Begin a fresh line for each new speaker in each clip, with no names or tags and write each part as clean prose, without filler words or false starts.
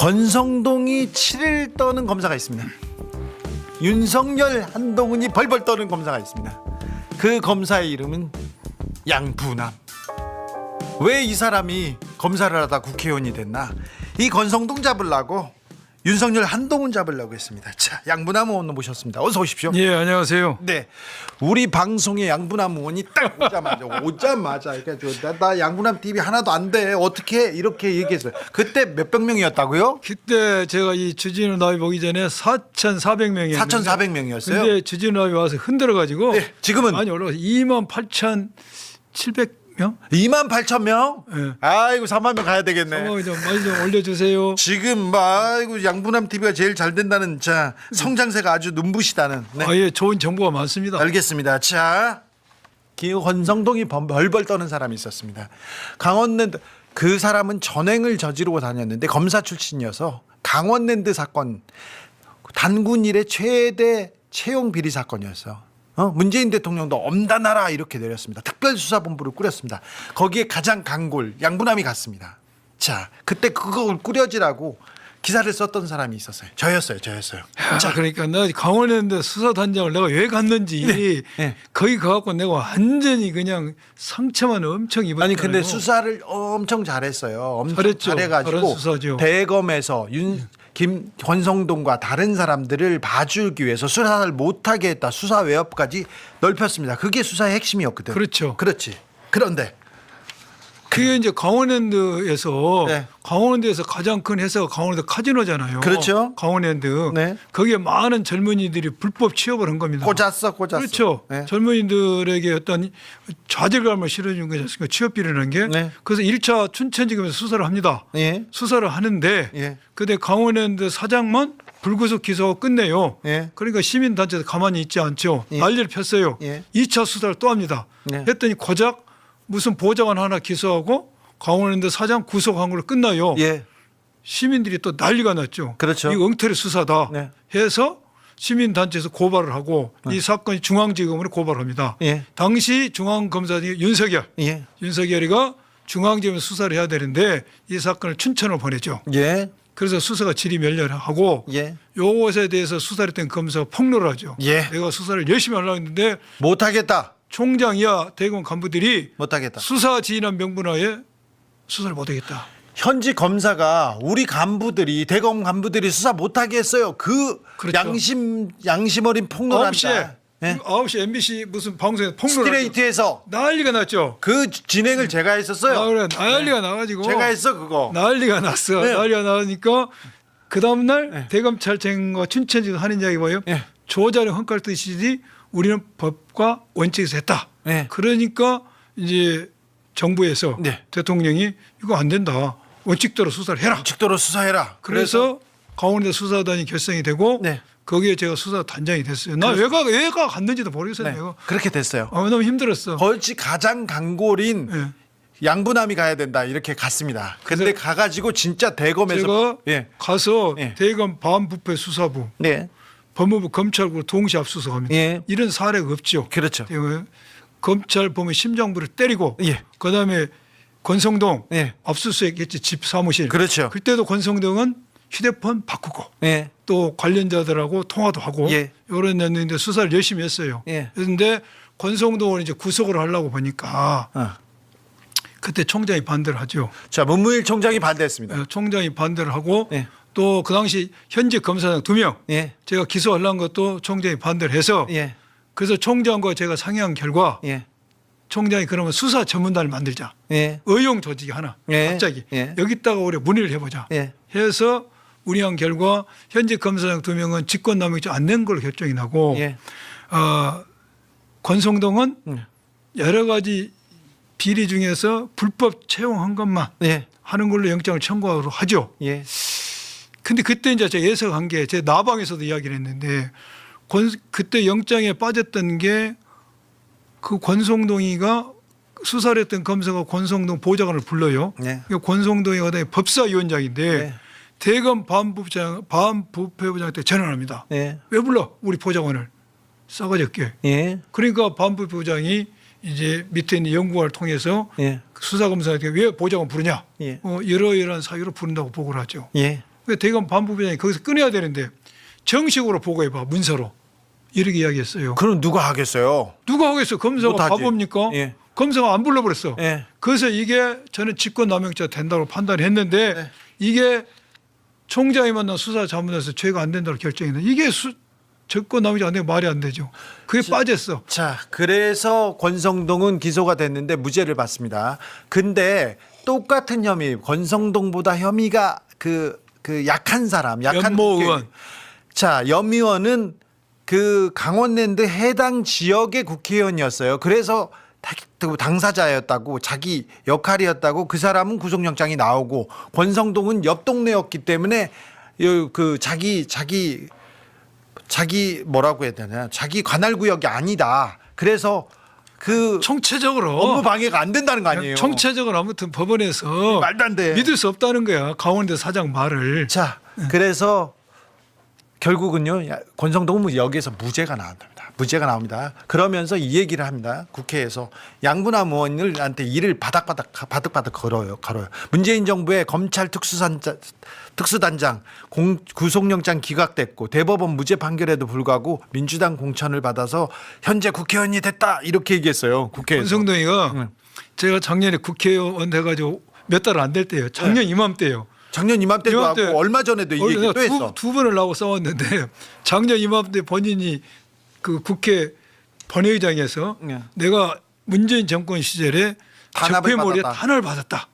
권성동이 7일 떠는 검사가 있습니다. 윤석열, 한동훈이 벌벌 떠는 검사가 있습니다. 그 검사의 이름은 양부남. 왜 이 사람이 검사를 하다 국회의원이 됐나? 이 권성동 잡으려고 윤석열, 한동훈 잡으려고 했습니다. 자, 양부남 의원 모셨습니다. 어서 오십시오.
예, 안녕하세요.
네, 우리 방송에 양부남 의원이 딱 오자마자 이렇게 나 양부남 TV 하나도 안 돼. 어떻게 이렇게 얘기했어요. 그때 몇백 명이었다고요?
그때 제가 이 주진우 나비 보기 전에 4,400명이었는데
4,400명이었어요.
근데 주진우 나비 와서 흔들어 가지고
네, 지금은
많이 올라가서 28,700명?
28,000명?
네.
아이고 3만 명 가야 되겠네.
많이 좀 올려주세요.
지금 아이고 양부남 TV가 제일 잘 된다는 자 성장세가 아주 눈부시다는. 네.
예, 좋은 정보가 많습니다.
알겠습니다. 자, 권성동이 벌벌 떠는 사람이 있었습니다. 강원랜드, 그 사람은 전횡을 저지르고 다녔는데 검사 출신이어서 강원랜드 사건 단군 이래 최대 채용 비리 사건이었어. 문재인 대통령도 엄단하라 이렇게 내렸습니다. 특별수사본부를 꾸렸습니다. 거기에 가장 강골 양부남이 갔습니다. 자, 그때 그걸 꾸려지라고 기사를 썼던 사람이 있었어요. 저였어요.
자, 그러니까 나 강원랜드 수사단장을 내가 왜 갔는지
네.
거기 가갖고 내가 완전히 그냥 상처만 엄청 입었어요.
아니 근데 수사를 엄청 잘했어요. 엄청
잘했죠.
잘해가지고 대검에서 권성동과 다른 사람들을 봐주기 위해서 수사를 못하게 했다. 수사 외압까지 넓혔습니다. 그게 수사의 핵심이었거든.
그렇죠.
그렇지. 그런데
그게 이제 강원랜드에서
네.
강원랜드에서 가장 큰 회사가 강원랜드 카지노잖아요.
그렇죠.
강원랜드.
네.
거기에 많은 젊은이들이 불법 취업을 한 겁니다.
꽂았어.
그렇죠.
네.
젊은이들에게 어떤 좌절감을 실어준 거지 않습니까? 취업 비리라는 게.
네.
그래서 1차 춘천지검에서 수사를 합니다.
예.
수사를 하는데
예.
그때 강원랜드 사장만 불구속 기소하고 끝내요.
예.
그러니까 시민단체도 가만히 있지 않죠.
예.
난리를 폈어요.
예.
2차 수사를 또 합니다.
네.
했더니 고작 무슨 보좌관 하나 기소하고 강원랜드 사장 구속한 걸로 끝나요.
예.
시민들이 또 난리가 났죠.
그렇죠.
이거 엉터리 수사다
네.
해서 시민단체에서 고발을 하고 이 사건이 중앙지검으로 고발합니다.
예.
당시 중앙검사장이
예.
윤석열이가 중앙지검에 수사를 해야 되는데 이 사건을 춘천으로 보내죠.
예.
그래서 수사가 질의멸렬하고
예.
요것에 대해서 수사를 했던 검사가 폭로를 하죠.
예.
내가 수사를 열심히 하려고 했는데
못하겠다.
총장 이하 대검 간부들이
못하겠다.
수사 지휘란 명분하에 수사를 못하겠다.
현지 검사가 우리 간부들이 대검 간부들이 수사 못하게 했어요. 그
그렇죠.
양심 어린 폭로를
9시에
한다. 네?
9시 MBC 무슨 방송에서 폭로를
스트레이트에서
난리가 났죠.
그 진행을 제가 했었어요.
그래, 난리가 나가지고
제가 했어 그거.
난리가 났어.
네.
난리가 나니까 그 다음 날
네.
대검찰청과 춘천지도 하는 이야기 뭐예요?
네.
조자료 헝깔 뜨시지 우리는 법과 원칙에서 했다.
네.
그러니까 이제 정부에서
네.
대통령이 이거 안 된다. 원칙대로 수사를 해라.
직도로 수사해라.
그래서 강원랜드 수사단이 결성이 되고
네.
거기에 제가 수사단장이 됐어요. 나 왜가 갔는지도 모르겠어요.
네.
내가.
그렇게 됐어요.
너무 힘들었어.
거기 가장 강골인
네.
양부남이 가야 된다 이렇게 갔습니다. 근데 가가지고 진짜 대검에서
제가
예.
가서
예.
대검 반부패 수사부
네.
법무부 검찰국으로 동시 압수수색합니다.
예.
이런 사례가 없죠.
그렇죠.
검찰 보면 심장부를 때리고
예.
그다음에 권성동
예.
압수수색했지 집 사무실.
그렇죠.
그때도 권성동은 휴대폰 바꾸고
예.
또 관련자들하고 통화도 하고
예.
이런 했는데 수사를 열심히 했어요.
예.
그런데 권성동을 이제 구속을 하려고 보니까 그때 총장이 반대를 하죠.
자, 문무일 총장이 반대했습니다.
총장이 반대를 하고
예.
또 그 당시 현직 검사장 2명
예.
제가 기소하려는 것도 총장이 반대를 해서
예.
그래서 총장과 제가 상의한 결과
예.
총장이 그러면 수사 전문단을 만들자.
예.
의용 조직이 하나
예.
갑자기
예.
여기다가 우리 문의를 해보자
예.
해서 문의한 결과 현직 검사장 2명은 직권남용죄 안 낸 걸로 결정이 나고
예.
권성동은 여러 가지 비리 중에서 불법 채용한 것만
예.
하는 걸로 영장을 청구하도록 하죠.
예.
근데 그때 이제 제가 예석한 게 제 나방에서도 이야기를 했는데 그때 영장에 빠졌던 게 그 권성동이가 수사를 했던 검사가 권성동 보좌관을 불러요.
네.
권성동이가 법사위원장인데
네.
대검 반부패부장한테 전화합니다.
네.
왜 불러 우리 보좌관을 싸가지 없게.
예.
그러니까 반부패부장이 이제 밑에 있는 연구관을 통해서
예.
수사검사한테 왜 보좌관 부르냐.
예.
이러이러한 사유로 부른다고 보고를 하죠.
예.
그 대검 반부부장이 거기서 끊어야 되는데 정식으로 보고해봐 문서로 이렇게 이야기했어요.
그럼 누가 하겠어요?
누가 하겠어? 검사가
못하지.
바보입니까?
예.
검사가 안 불러버렸어.
예.
그래서 이게 저는 직권남용죄가 된다고 판단했는데
네.
이게 총장이 만난 수사 잘못해서 죄가 안 된다고 결정했는데 이게 직권남용죄가 안 되면 말이 안 되죠. 그게 빠졌어.
자, 그래서 권성동은 기소가 됐는데 무죄를 받습니다. 근데 똑같은 혐의, 권성동보다 혐의가 그 약한 사람, 약한
연모
국회-
의원.
자, 염 의원은 그 강원랜드 해당 지역의 국회의원이었어요. 그래서 당사자였다고, 자기 역할이었다고, 그 사람은 구속영장이 나오고 권성동은 옆 동네였기 때문에 그 자기 뭐라고 해야 되나, 자기 관할구역이 아니다. 그래서 그
총체적으로
업무 방해가 안 된다는 거 아니에요?
총체적으로 아무튼 법원에서
말도 안 돼.
믿을 수 없다는 거야. 강원도 사장 말을.
자, 그래서 결국은요, 권성동은 여기에서 무죄가 나온답니다. 무죄가 나옵니다. 그러면서 이 얘기를 합니다. 국회에서 양분남 의원들한테 일을 바닥바닥 걸어요. 문재인 정부의 검찰 특수단장 구속영장 기각됐고 대법원 무죄 판결에도 불구하고 민주당 공천을 받아서 현재 국회의원이 됐다 이렇게 얘기했어요. 국회에서.
권성동이가
응.
제가 작년에 국회의원 돼가지고 몇 달 안 될 때예요. 작년 이맘때예요.
작년 이맘때도
이맘때
하고 얼마 전에도 이 얘기 또 했어.
두 번을 나오고 싸웠는데 작년 이맘때 본인이 그 국회 본회의장에서
네.
내가 문재인 정권 시절에
탄압을
적폐몰이에
받았다.
탄압을 받았다.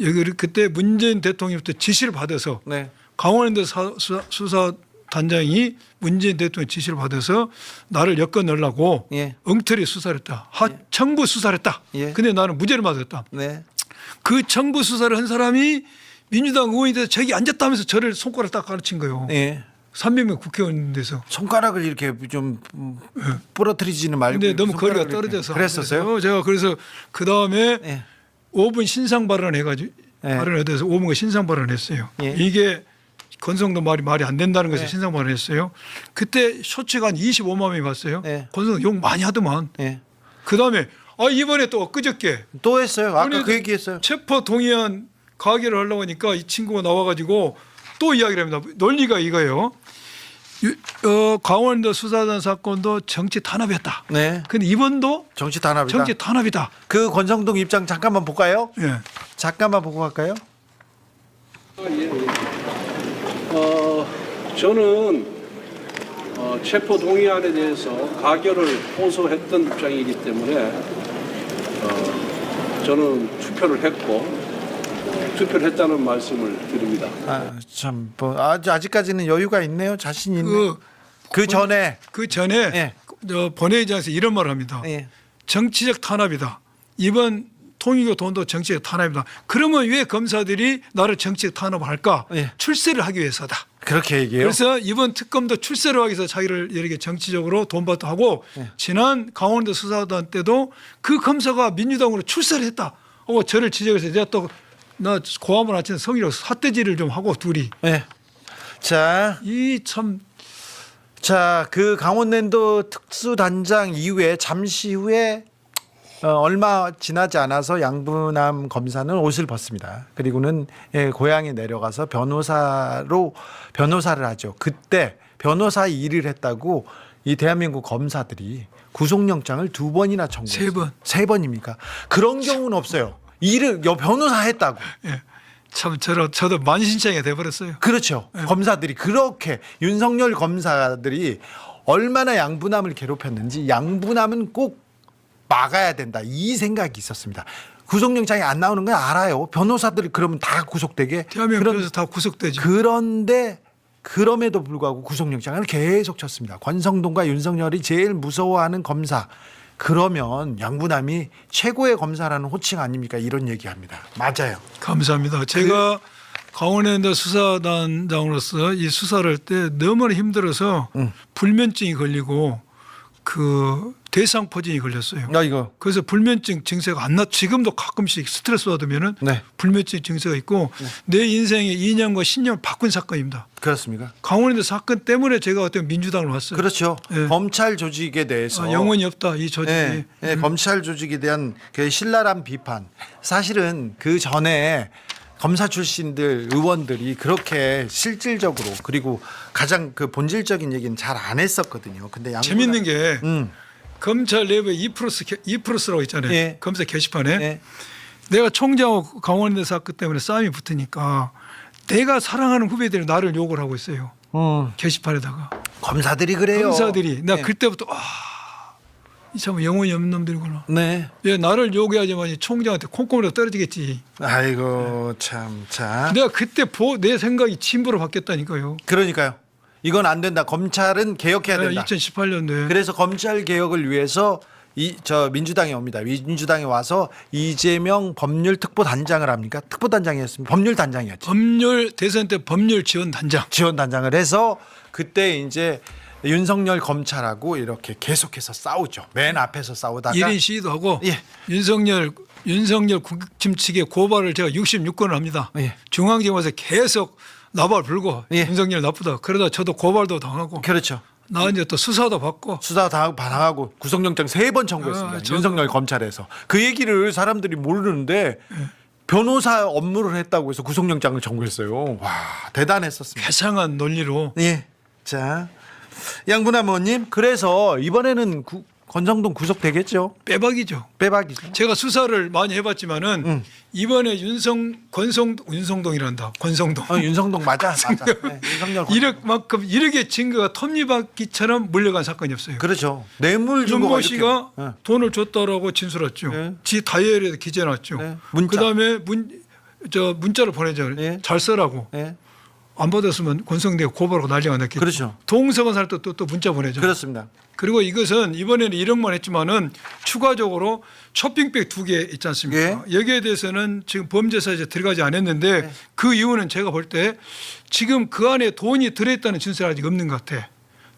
여기 그때 문재인 대통령부터 지시를 받아서
네.
강원랜드 수사단장이 문재인 대통령 지시를 받아서 나를 엮어 넣으려고
예.
엉터리 수사를 했다. 청부 수사를 했다.
예.
근데 나는 무죄를 맞았다.
네.
그 청부 수사를 한 사람이 민주당 의원이 돼서 저기 앉았다면서 저를 손가락 딱 가르친 거예요.
네.
300명 국회의원 돼서.
손가락을 이렇게 좀 부러뜨리지는 말고.
근데 너무 거리가
손가락을 이렇게.
떨어져서.
그랬었어요.
제가 그래서 그 다음에
예.
5분 신상 발언해가지고
예.
발언에 대해서 5분간 신상 발언했어요.
예.
이게 권성동 말이 안 된다는 것에
예.
신상 발언했어요. 그때 쇼츠가 한 25만 명이 봤어요.
예.
권성동 욕 많이 하더만.
예.
그 다음에 이번에 또 엊그저께
또 했어요. 아까
오늘
그 얘기했어요.
체포 동의안 가결을 하려고 하니까 이 친구가 나와가지고 또 이야기를 합니다. 논리가 이거예요. 강원도 수사단 사건도 정치 탄압이었다.
네.
근데 이번도
정치 탄압이다.
정치 탄압이다.
그 권성동 입장 잠깐만 볼까요?
예.
잠깐만 보고 갈까요?
저는 체포 동의안에 대해서 가결을 호소했던 입장이기 때문에 저는 투표를 했고 투표를 했다는 말씀을 드립니다.
참, 아직까지는 여유가 있네요. 자신 있네. 그 전에.
그 전에
예.
본회의장에서 이런 말을 합니다.
예.
정치적 탄압이다. 이번 통일교 돈도 정치적 탄압이다. 그러면 왜 검사들이 나를 정치적 탄압을 할까?
예.
출세를 하기 위해서다.
그렇게 얘기해요.
그래서 이번 특검도 출세를 하기 위해서 자기를 이렇게 정치적으로 돈 받도 하고 지난 강원도 수사단 때도 그 검사가 민주당으로 출세를 했다. 저를 지적해서 내가 또 나 고함을 아치는 성의로 삿대질을 좀 하고 둘이
네. 자, 그 강원랜드 특수단장 이후에 잠시 후에 얼마 지나지 않아서 양분남 검사는 옷을 벗습니다. 그리고는 고향에 내려가서 변호사를 하죠. 그때 변호사 일을 했다고 이 대한민국 검사들이 구속영장을 2번이나 청구했어요.
3번.
3번입니까? 그런 경우는 없어요. 일을 변호사 했다고.
예. 참 저도 만신창이 돼버렸어요.
그렇죠. 검사들이 그렇게 윤석열 검사들이 얼마나 양분함을 괴롭혔는지 양분함은 꼭 막아야 된다. 이 생각이 있었습니다. 구속영장이 안 나오는 건 알아요. 변호사들이 그러면 다 구속되게.
대한민국에서 다 구속되죠.
그런데 그럼에도 불구하고 구속영장을 계속 쳤습니다. 권성동과 윤석열이 제일 무서워하는 검사. 그러면 양분함이 최고의 검사라는 호칭 아닙니까? 이런 얘기합니다. 맞아요.
감사합니다. 제가 강원랜드 수사단장으로서 이 수사를 할 때 너무나 힘들어서 불면증이 걸리고 그 대상포진이 걸렸어요.
이거.
그래서 불면증 증세가 안 나. 지금도 가끔씩 스트레스 받으면은
네.
불면증 증세가 있고 내 인생의 2년과 10년을 바꾼 사건입니다.
그렇습니까?
강원랜드 사건 때문에 제가 어떤 민주당을 왔어요.
그렇죠.
예.
검찰 조직에 대해서
영원히 없다 이 조직이.
검찰 조직에 대한 그 신랄한 비판. 사실은 그 전에 검사 출신들 의원들이 그렇게 실질적으로 그리고 가장 그 본질적인 얘기는 잘 안 했었거든요. 근데
재밌는 게
음.
검찰 내부에 2+라고 있잖아요.
예.
검사 게시판에
예.
내가 총장하고 강원대 사건 때문에 싸움이 붙으니까 내가 사랑하는 후배들이 나를 욕을 하고 있어요. 게시판에다가
검사들이 그래요.
검사들이 나
네.
그때부터 이 참 영혼이 없는 놈들이구나.
네.
예, 나를 욕해야지만 총장한테 콩고물로 떨어지겠지.
아이고 참. 자.
내가 그때 내 생각이 진보로 바뀌었다니까요.
그러니까요. 이건 안 된다. 검찰은 개혁해야 된다.
2018년도에.
그래서 검찰 개혁을 위해서 민주당이 옵니다. 민주당이 와서 이재명 법률특보단장을 합니까? 특보단장이었습니다. 법률단장이었죠.
법률 대선 때 법률 지원 단장.
지원단장을 해서 그때 이제 윤석열 검찰하고 이렇게 계속해서 싸우죠. 맨 앞에서 싸우다가
1인 시위도 하고
예.
윤석열 국힘 측에 고발을 제가 66건을 합니다.
예.
중앙지검에서 계속 나발 불고
예.
윤석열 나쁘다. 그러다 저도 고발도 당하고
그렇죠.
나 이제 또 수사도 받고
수사 다 반항하고 구속영장 3번 청구했습니다.
저도-
윤석열 검찰에서 그 얘기를 사람들이 모르는데 변호사 업무를 했다고 해서 구속영장을 청구했어요. 와 대단했었습니다.
괴상한 논리로
예. 자 양분남 의원님 그래서 이번에는 권성동 구속되겠죠?
빼박이죠.
빼박이죠.
제가 수사를 많이 해봤지만은 이번에 윤성동이란다. 권성동.
윤성동 맞아. 네, 윤석열
이렇게만큼 이렇게 증거가 톱니바퀴처럼 물려간 사건이 없어요.
그렇죠. 뇌물 주고
윤모 씨가 돈을 줬다라고 진술했죠.
네.
지 다이어리에도 기재놨죠.
네. 문자.
그다음에 문자를 보내죠.
네.
잘 쓰라고.
네.
안 받았으면 권성대가 고발하고 난리가 났겠죠.
그렇죠.
동서건 살 때 또 문자 보내죠.
그렇습니다.
그리고 이것은 이번에는 1억만 했지만은 추가적으로 쇼핑백 2개 있지 않습니까? 여기에 대해서는 지금 범죄사에 들어가지 않았는데 그 이유는 제가 볼 때 지금 그 안에 돈이 들어있다는 진술이 아직 없는 것 같아.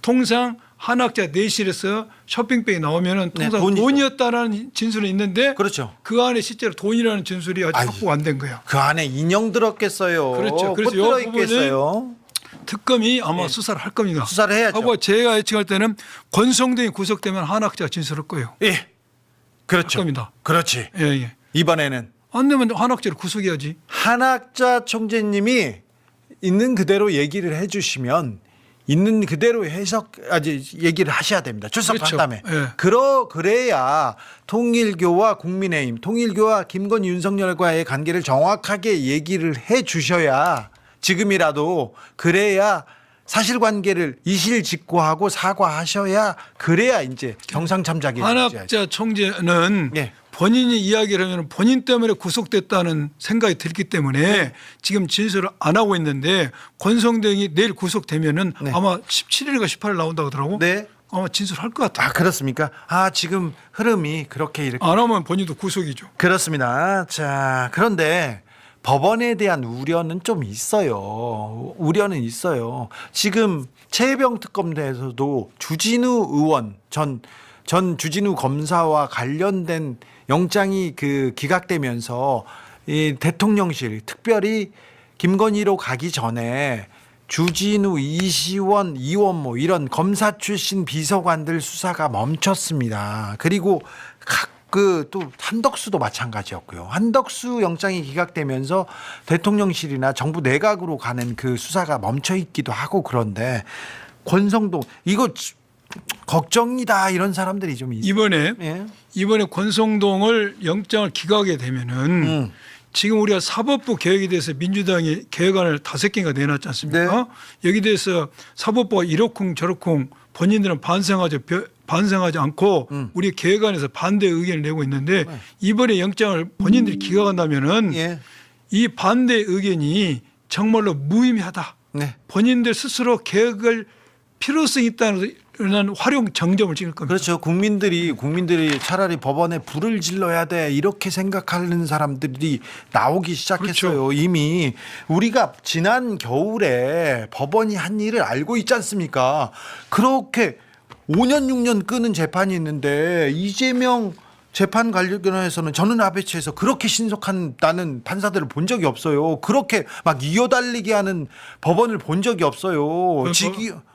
통상 한학자 내실에서 쇼핑백이 나오면은 통상
돈이죠.
돈이었다는 진술은 있는데
그렇죠.
그 안에 실제로 돈이라는 진술이 아직 확보가 안 된 거야.
그 안에 인형 들었겠어요.
그렇죠. 그래서
꽃
이
들어있겠어요.
특검이 아마 수사를 할 겁니다.
수사를 해야죠.
하고 제가 예측할 때는 권성동이 구속되면 한학자가 진술할 거예요.
예. 그렇죠.
할 겁니다.
그렇지.
예, 예.
이번에는
안 되면 한학자를 구속해야지.
한학자 총재님이 있는 그대로 얘기를 해주시면 있는 그대로 얘기를 하셔야 됩니다. 출석한
그렇죠.
다음에.
예.
그래야 통일교와 국민의힘, 통일교와 김건희 윤석열과의 관계를 정확하게 얘기를 해 주셔야 지금이라도 그래야 사실관계를 이실직고하고 사과하셔야 그래야 이제 정상참작이
한학자 총재는
예.
본인이 이야기를 하면 본인 때문에 구속됐다는 생각이 들기 때문에 지금 진술을 안 하고 있는데 권성동이 내일 구속되면은
네.
아마 17일인가 18일 나온다고 하더라고.
네.
아마 진술할 것 같아요.
아 그렇습니까? 아 지금 흐름이 그렇게 이렇게
안 하면 본인도 구속이죠.
그렇습니다. 자 그런데 법원에 대한 우려는 좀 있어요. 우려는 있어요. 지금 최혜병 특검대에서도 주진우 의원 전 주진우 검사와 관련된 영장이 기각되면서 이 대통령실 특별히 김건희로 가기 전에 주진우, 이시원, 이원모 이런 검사 출신 비서관들 수사가 멈췄습니다. 그리고 또 한덕수도 마찬가지였고요. 한덕수 영장이 기각되면서 대통령실이나 정부 내각으로 가는 그 수사가 멈춰 있기도 하고 그런데 권성동 이거 걱정이다 이런 사람들이 좀 있어요.
이번에 권성동을 영장을 기각하게 되면은 지금 우리가 사법부 개혁에 대해서 민주당이 개혁안을 5개가 내놨지 않습니까?
네.
여기 대해서 사법부가 이러쿵 저러쿵 본인들은 반성하지 않고 우리 개혁안에서 반대 의견을 내고 있는데 이번에 영장을 본인들이 기각한다면은
예.
이 반대 의견이 정말로 무의미하다.
네.
본인들 스스로 개혁을 필요성이 있다는 활용 정점을 찍을 겁니다.
그렇죠. 국민들이 차라리 법원에 불을 질러야 돼 이렇게 생각하는 사람들이 나오기 시작했어요.
그렇죠.
이미 우리가 지난 겨울에 법원이 한 일을 알고 있지 않습니까? 그렇게 5년 6년 끄는 재판이 있는데 이재명 재판 관련해서는 저는 아베치에서 그렇게 신속한 나는 판사들을 본 적이 없어요. 그렇게 막 이어달리게 하는 법원을 본 적이 없어요.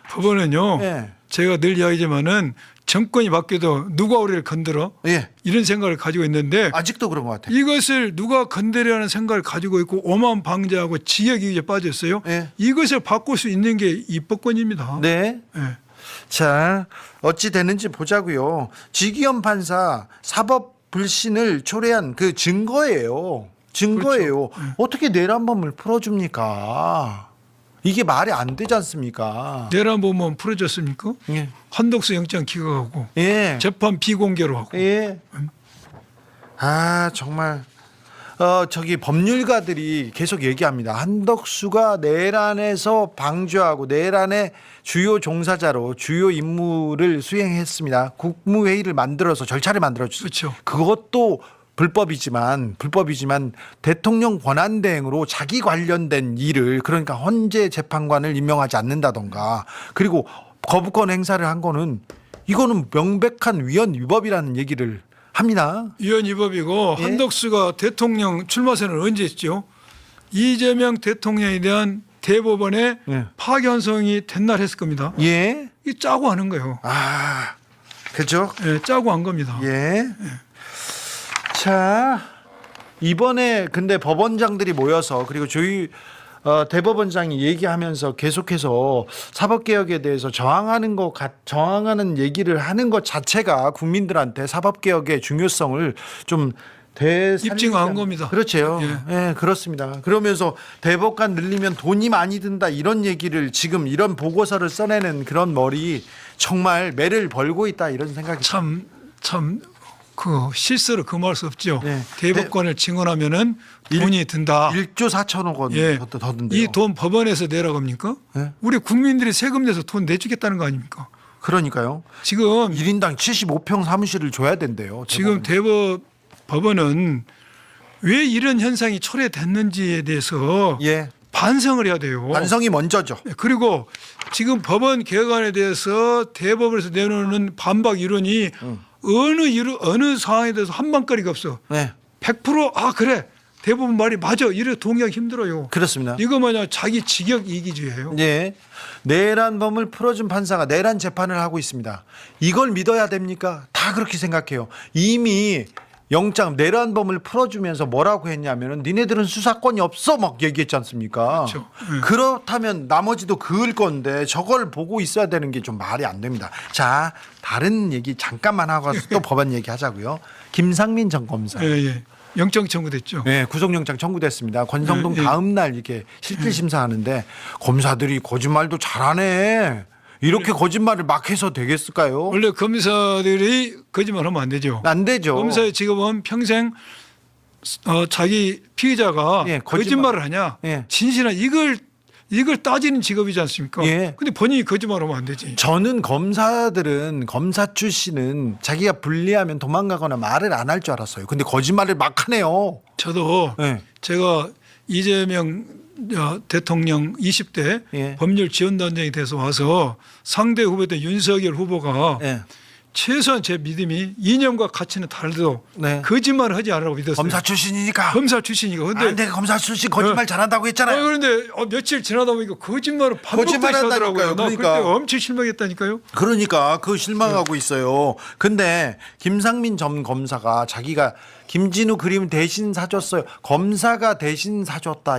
법원은요.
네.
제가 늘 이야기지만은 정권이 바뀌어도 누가 우리를 건드려?
예.
이런 생각을 가지고 있는데
아직도 그런 것 같아요.
이것을 누가 건드려하는 생각을 가지고 있고 오만 방지하고 지역이익에 빠졌어요.
예.
이것을 바꿀 수 있는 게 입법권입니다.
네.
예.
자, 어찌 되는지 보자고요. 지기현 판사 사법 불신을 초래한 그 증거예요. 증거예요.
그렇죠.
어떻게 내란범을 풀어줍니까? 이게 말이 안 되지 않습니까?
내란 보면 풀어졌습니까?
예.
한덕수 영장 기각하고
예.
재판 비공개로 하고
예. 아, 정말 저기 법률가들이 계속 얘기합니다. 한덕수가 내란에서 방조하고 내란의 주요 종사자로 주요 임무를 수행했습니다. 국무회의를 만들어서 절차를 만들어 주죠.
그렇죠.
그것도 불법이지만 대통령 권한대행으로 자기 관련된 일을, 그러니까 헌재 재판관을 임명하지 않는다던가, 그리고 거부권 행사를 한 거는 이거는 명백한 위헌 위법이라는 얘기를 합니다.
위헌 위법이고
예?
한덕수가 대통령 출마 선언을 언제 했죠? 이재명 대통령에 대한 대법원의
예.
파견성이 된 날 했을 겁니다.
예.
이 짜고 하는 거예요.
아, 그죠?
예, 짜고 한 겁니다.
예. 자, 이번에 근데 법원장들이 모여서, 그리고 대법원장이 얘기하면서 계속해서 사법개혁에 대해서 저항하는 얘기를 하는 것 자체가 국민들한테 사법개혁의 중요성을 좀
입증한 겁니다.
그렇죠.
예.
예, 그렇습니다. 그러면서 대법관 늘리면 돈이 많이 든다, 이런 얘기를 지금 이런 보고서를 써내는 그런 머리, 정말 매를 벌고 있다, 이런 생각이
참 그 실수로 금할 수 없죠.
네.
대법관을 증언하면은 돈이 든다.
1조 4천억 원
예.
더 든대요.
이 돈 법원에서 내라고 합니까?
예.
우리 국민들이 세금 내서 돈 내주겠다는 거 아닙니까?
그러니까요.
지금
1인당 75평 사무실을 줘야 된대요.
지금 법원은 왜 이런 현상이 초래됐는지에 대해서
예.
반성을 해야 돼요.
반성이 먼저죠.
그리고 지금 법원 개혁안에 대해서 대법원에서 내놓는 반박 이론이 어느 상황에 대해서 한방거리가 없어.
네.
100% 그래 대법원 말이 맞아 이래 동의하기 힘들어요.
그렇습니다.
이거 뭐냐 자기 직역 이기주의예요.
예. 내란범을 풀어준 판사가 내란 재판을 하고 있습니다. 이걸 믿어야 됩니까? 다 그렇게 생각해요. 이미 내란범을 풀어주면서 뭐라고 했냐면은 니네들은 수사권이 없어 막 얘기했지 않습니까?
그렇죠.
그렇다면 나머지도 그을 건데 저걸 보고 있어야 되는 게 좀 말이 안 됩니다. 자, 다른 얘기 잠깐만 하고 또 법안 얘기 하자고요. 김상민 전 검사.
예. 영장 청구됐죠.
네, 구속영장 청구됐습니다. 권성동
예.
다음 날 이렇게 실질 심사하는데 검사들이 거짓말도 잘하네. 이렇게 거짓말을 막 해서 되겠을까요?
원래 검사들이 거짓말하면 안 되죠.
안 되죠.
검사의 직업은 평생 자기 피의자가
예,
거짓말을 하냐,
예.
진실한 이걸 따지는 직업이지 않습니까?
예.
근데 본인이 거짓말하면 안 되지.
저는 검사 출신은 자기가 불리하면 도망가거나 말을 안 할 줄 알았어요. 근데 거짓말을 막 하네요.
저도
예.
제가 이재명 대통령 20대
예.
법률 지원단장이 돼서 와서 상대 후보였던 윤석열 후보가
예.
최소한 제 믿음이 이념과 가치는 다르도
네.
거짓말을 하지 않으라고 믿었어요.
검사 출신이니까.
검사 출신이고. 근데
내가 검사 출신 거짓말 잘한다고 했잖아요.
그런데 며칠 지나다 보니까 거짓말을
거짓말
반복해서
한다니까요.
하더라고요. 나
그러니까.
그때 엄청 실망했다니까요.
그러니까 그 실망하고 있어요. 근데 김상민 전 검사가 자기가 김진우 그림 대신 사줬어요. 검사가 대신 사줬다,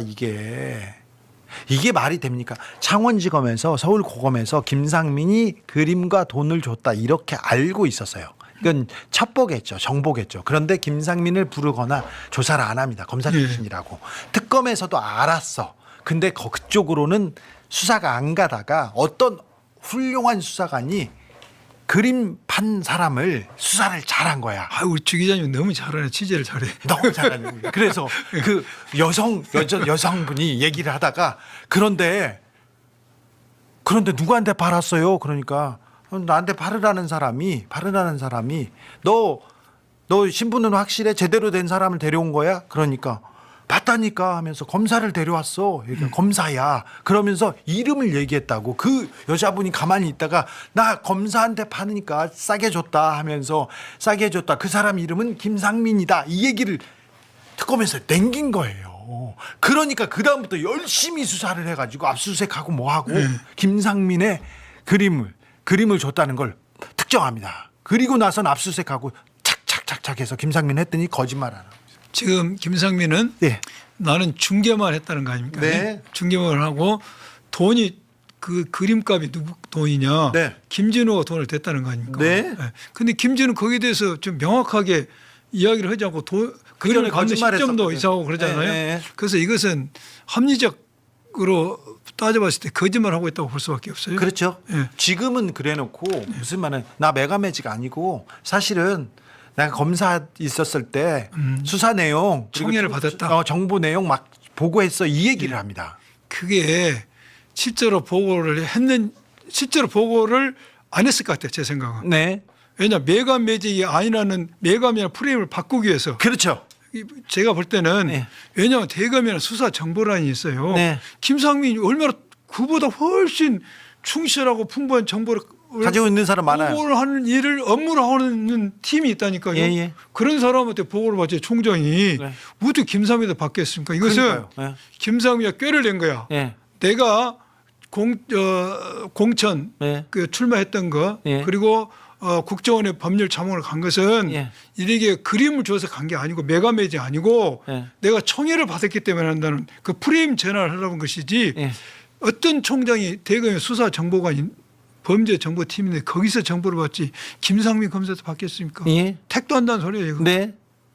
이게 말이 됩니까? 창원지검에서 서울고검에서 김상민이 그림과 돈을 줬다, 이렇게 알고 있었어요. 이건 첩보겠죠, 정보겠죠. 그런데 김상민을 부르거나 조사를 안 합니다. 검사 출신이라고. 특검에서도 알았어. 근데 그쪽으로는 수사가 안 가다가 어떤 훌륭한 수사관이 그림 판 사람을 수사를 잘한 거야.
우리 주 기자님 너무 잘하네. 취재를 잘해.
너무 잘하는 거야. 그래서 그 여성분이 얘기를 하다가 그런데 누구한테 팔았어요? 그러니까 나한테 팔으라는 사람이 너 신분은 확실해? 제대로 된 사람을 데려온 거야? 그러니까 봤다니까 하면서 검사를 데려왔어. 검사야. 그러면서 이름을 얘기했다고. 그 여자분이 가만히 있다가 나 검사한테 파니까 싸게 줬다 하면서 싸게 줬다. 그 사람 이름은 김상민이다. 이 얘기를 특검에서 땡긴 거예요. 그러니까 그다음부터 열심히 수사를 해가지고 압수수색하고 뭐하고 김상민의 그림을 줬다는 걸 특정합니다. 그리고 나선 압수수색하고 착착착착 해서 김상민 했더니 거짓말하는.
지금 김상민은
네.
나는 중개만 했다는 거 아닙니까?
네.
중개만 하고 돈이 그 그림값이 누구 돈이냐?
네.
김진우가 돈을 댔다는 거 아닙니까?
네.
근데 김진우 거기에 대해서 좀 명확하게 이야기를 하지 않고 그림을 갚는 시점도 이상하고 그러잖아요.
네.
그래서 이것은 합리적으로 따져봤을 때 거짓말하고 있다고 볼 수밖에 없어요.
그렇죠.
네.
지금은 그래놓고 무슨 말은 나 메가매직 아니고 사실은 내가 검사 있었을 때 수사 내용 그리고
총애를 받았다.
정보 내용 막 보고했어 이 얘기를 합니다.
그게 실제로 보고를 안 했을 것 같아요. 제 생각은.
네.
왜냐 매감 매직이 아니라는 매감이나 프레임을 바꾸기 위해서
그렇죠.
제가 볼 때는
네.
왜냐하면 대검에는 수사 정보란이 있어요.
네.
김상민이 얼마나 그보다 훨씬 충실하고 풍부한 정보를
가지고 있는 사람 많아요.
보고를 하는 일을 업무를 하는 팀이 있다니까요.
예, 예.
그런 사람한테 보고를 받지 총장이
네.
어떻게 김상민도 받겠습니까? 이것은
그러니까요. 네.
김상민이 꾀를 낸 거야.
예.
내가 공천
네.
그 출마했던 거
예.
그리고 국정원의 법률 자문을 간 것은
예.
이렇게 그림을 줘서 간 게 아니고 메가매지 아니고
예.
내가 청해를 받았기 때문에 한다는 그 프레임 전환을 하려는 것이지
예.
어떤 총장이 대검의 수사정보관 범죄 정보팀인데 거기서 정보를 받지 김상민 검사도 받겠습니까?
예.
택도 한다는 소리예요. 이거.
네.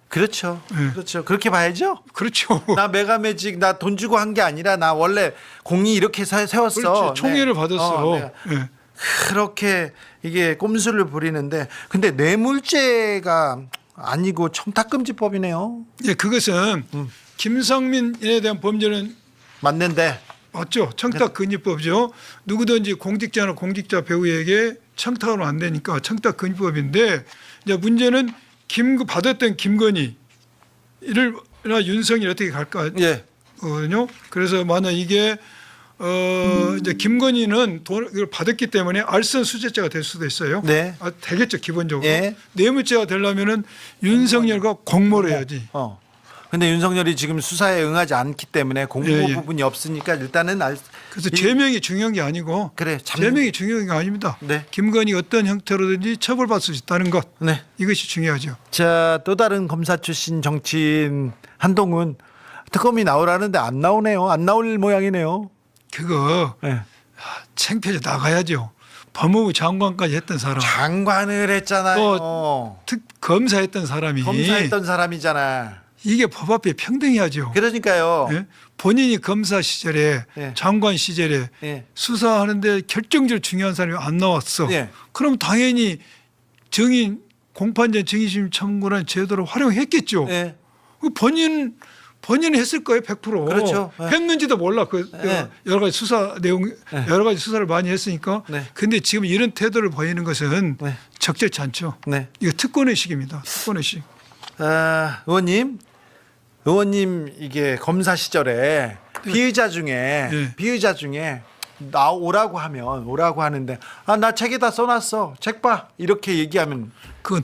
그렇죠.
네.
그렇죠. 그렇게 봐야죠.
그렇죠.
나 메가매직 나 돈 주고 한 게 아니라 나 원래 공이 이렇게 세웠어.
그렇지. 총애를
네.
받았어.
내가
네.
그렇게 이게 꼼수를 부리는데 근데 뇌물죄가 아니고 청탁금지법이네요.
예, 그것은 김상민에 대한 범죄는
맞는데
맞죠. 청탁금지법이죠. 누구든지 공직자나 공직자 배우에게 청탁하면 안 되니까 청탁금지법인데 이제 문제는 받았던 김건희를 윤석이 어떻게 갈까
예.
거든요. 그래서 만약 이게 이제 김건희는 돈을 받았기 때문에 알선 수재죄가 될 수도 있어요.
네.
되겠죠 기본적으로.
예.
뇌물죄가 되려면은 윤석열과 공모를 해야지.
근데 윤석열이 지금 수사에 응하지 않기 때문에 공모
예, 예.
부분이 없으니까 일단은
그래서 제명이 중요한 게 아니고
그래
제명이 중요한 게 아닙니다.
네.
김건희 어떤 형태로든지 처벌받을 수 있다는 것
네.
이것이 중요하죠.
자, 또 다른 검사 출신 정치인 한동훈 특검이 나오라는데 안 나오네요. 안 나올 모양이네요.
그거
네.
창피해서 나가야죠. 법무부 장관까지 했던 사람,
장관을 했잖아요.
검사했던 사람이
검사했던 사람이잖아.
이게 법 앞에 평등해야죠.
그러니까요.
예? 본인이 검사 시절에
예.
장관 시절에
예.
수사하는데 결정적으로 중요한 사람이 안 나왔어.
예.
그럼 당연히 증인 공판전 증인심 청구라는 제도를 활용했겠죠.
예.
본인은 했을 거예요, 100%.
그렇죠. 예.
했는지도 몰라.
예.
여러 가지 수사 내용, 여러 가지 수사를 많이 했으니까.
네.
근데 지금 이런 태도를 보이는 것은
네.
적절치 않죠.
네.
이거 특권의식입니다. 특권의식.
의원님 이게 검사 시절에 피의자 중에 오라고 하는데 나 책에다 써놨어. 책 봐. 이렇게 얘기하면
그건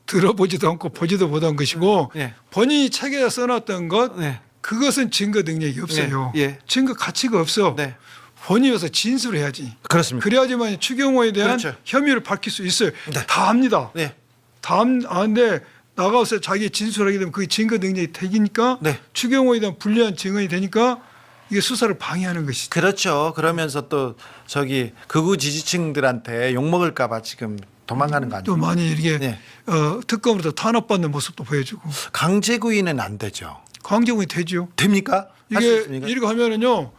들어보지도 않고 보지도 못한 것이고
예.
본인이 책에 써놨던 것
네.
그것은 증거 능력이 없어요.
예.
증거 가치가 없어.
네.
본인이 와서 진술을 해야지.
그렇습니다.
그래야지만 추경호에 대한
그렇죠.
혐의를 밝힐 수 있어요.
네.
다 압니다.
네.
다 아는데 나가서 자기 진술하게 되면 그게 증거 능력이 되니까
네.
추경호에 대한 불리한 증언이 되니까 이게 수사를 방해하는 것이죠.
그렇죠. 그러면서 또 극우 지지층들한테 욕 먹을까봐 지금 도망가는 거
또
아니에요?
많이 이렇게
네.
특검으로 탄압받는 모습도 보여주고
강제구이는 안 되죠.
강제구이 되죠.
됩니까? 할 수
이게
있습니까?
이렇게 하면은요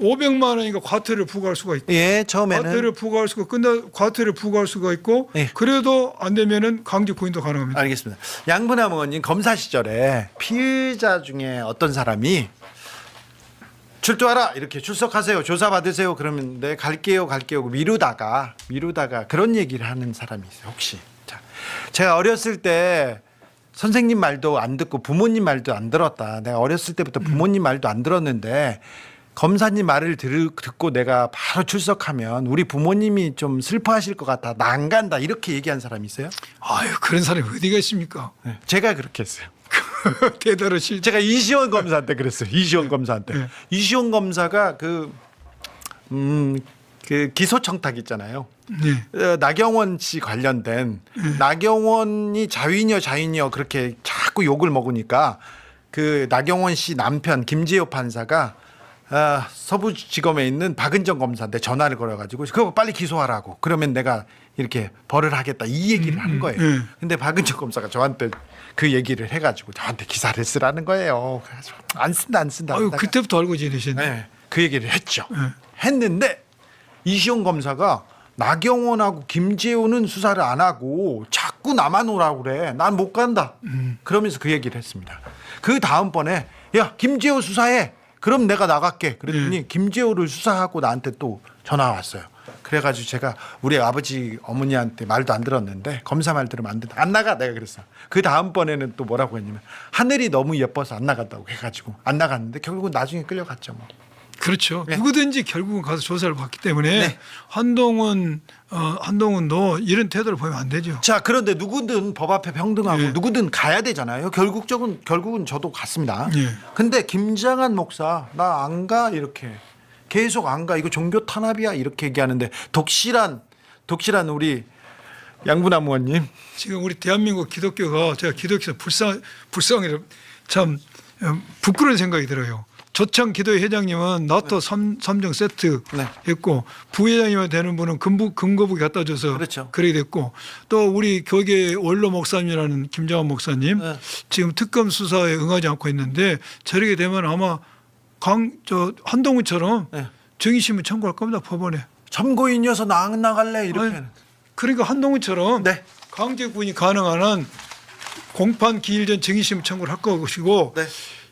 500만 원이니까 과태료를 부과할 수가 있고
예, 처음에는
과태료를 부과할 수가 과태료를 부과할 수가 있고
예.
그래도 안 되면은 강제 구인도 가능합니다.
알겠습니다. 양분남 의원님 검사 시절에 피의자 중에 어떤 사람이 출두하라 이렇게 출석하세요 조사 받으세요 그러면 네 갈게요 미루다가 그런 얘기를 하는 사람이 있어요 혹시? 자, 제가 어렸을 때 선생님 말도 안 듣고 부모님 말도 안 들었다. 내가 어렸을 때부터 부모님 말도 안 들었는데 검사님 말을 듣고 내가 바로 출석하면 우리 부모님이 좀 슬퍼하실 것 같아. 나 안 간다. 이렇게 얘기한 사람이 있어요?
아유 그런 사람이 어디가 있습니까?
네. 제가 그렇게 했어요.
대단하시.
제가 이시원 검사한테 그랬어요. 이시원 검사한테.
네.
이시원 검사가 그 기소청탁 있잖아요.
네.
나경원 씨 관련된 나경원이 자위녀 그렇게 자꾸 욕을 먹으니까 그 나경원 씨 남편 김재호 판사가 서부지검에 있는 박은정 검사한테 전화를 걸어가지고 그거 빨리 기소하라고 그러면 내가 이렇게 벌을 하겠다 이 얘기를 한 거예요. 근데 박은정 검사가 저한테 그 얘기를 해가지고 저한테 기사를 쓰라는 거예요. 그래서 안 쓴다.
아유,
하다가
그때부터 알고 지내셨네.
네, 그 얘기를 했죠. 했는데 이시영 검사가 나경원하고 김재호는 수사를 안 하고 자꾸 나만 오라고 그래. 난 못 간다. 그러면서 그 얘기를 했습니다. 그 다음번에 야 김재호 수사해. 그럼 내가 나갈게. 그랬더니 김재호를 수사하고 나한테 또 전화가 왔어요. 그래가지고 제가 우리 아버지 어머니한테 말도 안 들었는데 검사 말 들으면 안 된다. 안 나가 내가 그랬어. 그 다음번에는 또 뭐라고 했냐면 하늘이 너무 예뻐서 안 나갔다고 해가지고 안 나갔는데 결국은 나중에 끌려갔죠 뭐.
그렇죠.
네.
누구든지 결국은 가서 조사를 받기 때문에
네.
한동훈도 이런 태도를 보이면 안 되죠.
자 그런데 누구든 법 앞에 평등하고
예.
누구든 가야 되잖아요. 결국은 저도 갔습니다.
예.
근데 김장한 목사 나 안 가 이렇게 계속 안 가 이거 종교 탄압이야 이렇게 얘기하는데 독실한 우리 양분남 의원님
지금 우리 대한민국 기독교가 제가 기독교에서 불쌍해서 참 부끄러운 생각이 들어요. 조창 기도회 회장님은 나토 3종 세트
네.
했고 부회장님이 되는 분은 금거북이 갖다 줘서
그렇죠.
그렇게 됐고 또 우리 교계 원로 목사님이라는 김정환 목사님
네.
지금 특검 수사에 응하지 않고 있는데 저렇게 되면 아마 한동훈처럼
네.
정의신문 청구할 겁니다 법원에.
참고인이어서 나 안 나갈래 이렇게
아니, 그러니까 한동훈처럼
네.
강제구인이 가능한 한 공판 기일 전 정의신문 청구를 할 것이고
네.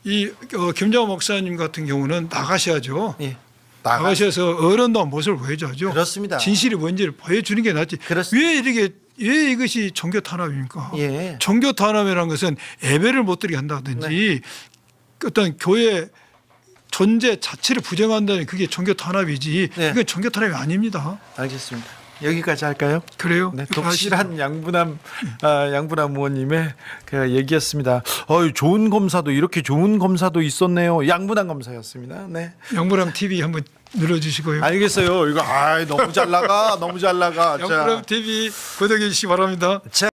이 김정환 목사님 같은 경우는 나가셔야죠.
예.
나가셔서 어른다운 모습을 보여줘야죠.
그렇습니다.
진실이 뭔지를 보여주는 게 낫지.
그렇습니다.
왜 이것이 종교 탄압입니까?
예.
종교 탄압이라는 것은 예배를 못 드리게 한다든지 어떤 교회 존재 자체를 부정한다는 그게 종교 탄압이지.
네.
이건 종교 탄압이 아닙니다.
알겠습니다. 여기까지 할까요?
그래요?
네, 독실한 양분남 의원님의 그 얘기였습니다. 좋은 검사도 이렇게 좋은 검사도 있었네요. 양분남 검사였습니다. 네,
양보람 TV 한번 눌러주시고요.
알겠어요. 이거 너무 잘 나가.
양보람 TV 구독해 주시기 바랍니다.
자.